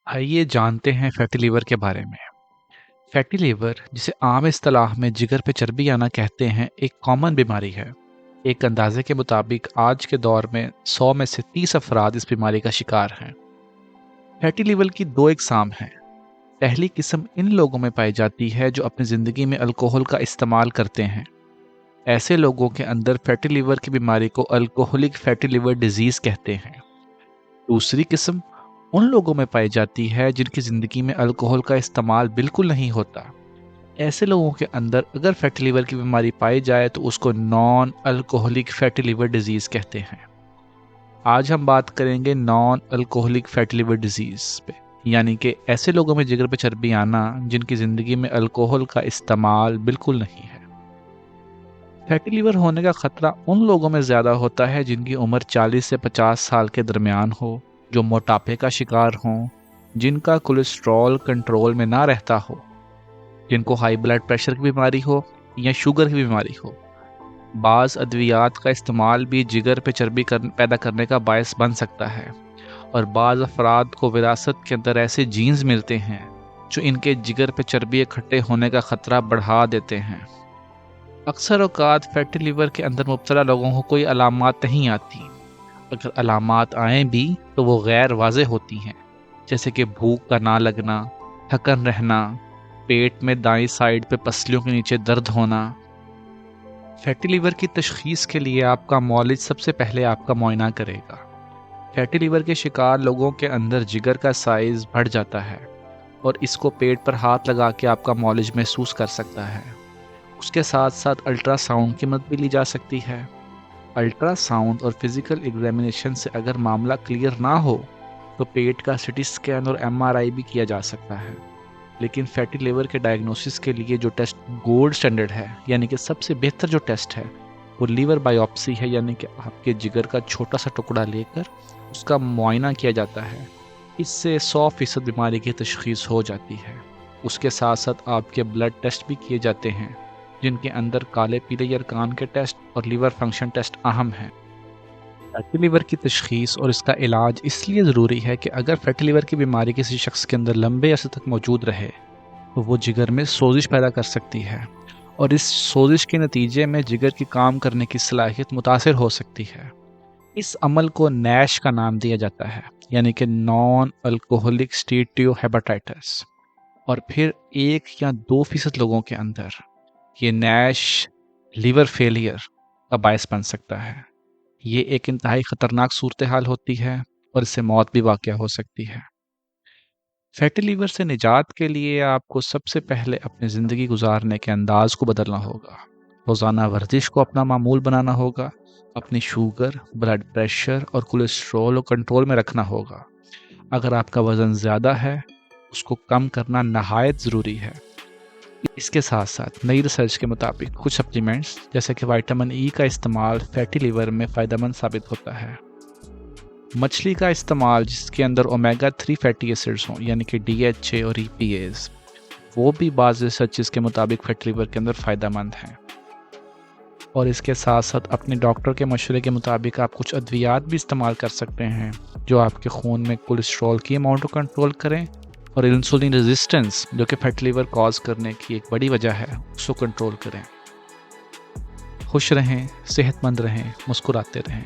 आइए जानते हैं फैटी लीवर के बारे में। फैटी लीवर, जिसे आम इस्तेलाह में जिगर पे चर्बी आना कहते हैं, एक कॉमन बीमारी है। एक अंदाजे के मुताबिक आज के दौर में 100 में से 30 अफराद इस बीमारी का शिकार हैं। फैटी लीवर की दो इकसाम हैं। पहली किस्म इन लोगों में पाई जाती है जो अपनी ज़िंदगी में अल्कोहल का इस्तेमाल करते हैं। ऐसे लोगों के अंदर फैटी लीवर की बीमारी को अल्कोहलिक फैटी लीवर डिजीज़ कहते हैं। दूसरी किस्म उन लोगों में पाई जाती है जिनकी ज़िंदगी में अल्कोहल का इस्तेमाल बिल्कुल नहीं होता। ऐसे लोगों के अंदर अगर फैटी लीवर की बीमारी पाई जाए तो उसको non alcoholic fatty liver disease कहते हैं। आज हम बात करेंगे non alcoholic fatty liver disease पे, यानी कि ऐसे लोगों में जिगर पे चर्बी आना जिनकी ज़िंदगी में अल्कोहल का इस्तेमाल बिल्कुल नहीं है। फैटी लीवर होने का ख़तरा उन लोगों में ज़्यादा होता है जिनकी उम्र 40 से 50 साल के दरमियान हो, जो मोटापे का शिकार हों, जिनका कोलेस्ट्रॉल कंट्रोल में ना रहता हो, जिनको हाई ब्लड प्रेशर की बीमारी हो या शुगर की बीमारी हो। बाज़ अद्वियात का इस्तेमाल भी जिगर पे चर्बी पैदा करने का बायस बन सकता है, और बाज़ अफराद को विरासत के अंदर ऐसे जीन्स मिलते हैं जो इनके जिगर पे चर्बी इकट्ठे होने का ख़तरा बढ़ा देते हैं। अक्सर औक़ात फैटी लीवर के अंदर मुब्तला लोगों को कोई अलामात नहीं आती। अगर अलामात आएँ भी तो वो गैर वाज़ेह होती हैं, जैसे कि भूख का ना लगना, थकन रहना, पेट में दाईं साइड पे पसलियों के नीचे दर्द होना। फैटी लीवर की तशख़ीस के लिए आपका मौलिज सबसे पहले आपका मुआयना करेगा। फैटी लीवर के शिकार लोगों के अंदर जिगर का साइज़ बढ़ जाता है और इसको पेट पर हाथ लगा के आपका मौलिज महसूस कर सकता है। उसके साथ साथ अल्ट्रासाउंड की मदद भी ली जा सकती है। अल्ट्रासाउंड और फिज़िकल एग्जामिनेशन से अगर मामला क्लियर ना हो तो पेट का सिटी स्कैन और MRI भी किया जा सकता है। लेकिन फैटी लीवर के डायग्नोसिस के लिए जो टेस्ट गोल्ड स्टैंडर्ड है, यानी कि सबसे बेहतर जो टेस्ट है, वो लीवर बायोप्सी है, यानी कि आपके जिगर का छोटा सा टुकड़ा लेकर उसका मुआयना किया जाता है। इससे 100% बीमारी की तशख़ीस हो जाती है। उसके साथ साथ आपके ब्लड टेस्ट भी किए जाते हैं, जिनके अंदर काले पीले यरकान के टेस्ट और लीवर फंक्शन टेस्ट अहम हैं। फैटी लीवर की तशख़ीस और इसका इलाज इसलिए ज़रूरी है कि अगर फैटी लीवर की बीमारी किसी शख्स के अंदर लंबे अरसे तक मौजूद रहे तो वो जिगर में सोजिश पैदा कर सकती है, और इस सोजिश के नतीजे में जिगर की काम करने की सलाहियत मुतासिर हो सकती है। इस अमल को नैश का नाम दिया जाता है, यानी कि नॉन अल्कोहलिक स्टीटोहेपेटाइटिस। और फिर 1 या 2% लोगों के अंदर ये नैश लीवर फेलियर का बायस बन सकता है। ये एक इंतहाई ख़तरनाक सूरत हाल होती है और इससे मौत भी वाक़या हो सकती है। फैटी लीवर से निजात के लिए आपको सबसे पहले अपनी ज़िंदगी गुजारने के अंदाज़ को बदलना होगा। रोज़ाना वर्जिश को अपना मामूल बनाना होगा। अपनी शुगर, ब्लड प्रेशर और कोलेस्ट्रॉल को कंट्रोल में रखना होगा। अगर आपका वज़न ज़्यादा है, उसको कम करना नहायत ज़रूरी है। इसके साथ साथ नई रिसर्च के मुताबिक कुछ सप्लीमेंट्स जैसे कि विटामिन ई का इस्तेमाल फैटी लीवर में फ़ायदेमंद साबित होता है। मछली का इस्तेमाल जिसके अंदर ओमेगा 3 फैटी एसिड्स हों, यानी कि DHA और EPAs, वो भी बाज़ रिसर्चेस के मुताबिक फैटी लीवर के अंदर फ़ायदेमंद हैं। और इसके साथ साथ अपने डॉक्टर के मशवरे के मुताबिक आप कुछ अद्वियात भी इस्तेमाल कर सकते हैं जो आपके खून में कोलेस्ट्रॉल की अमाउंट को कंट्रोल करें, और इंसुलिन रेजिस्टेंस जो कि फैटी लीवर कॉज करने की एक बड़ी वजह है, उसको कंट्रोल करें। खुश रहें, सेहतमंद रहें, मुस्कुराते रहें।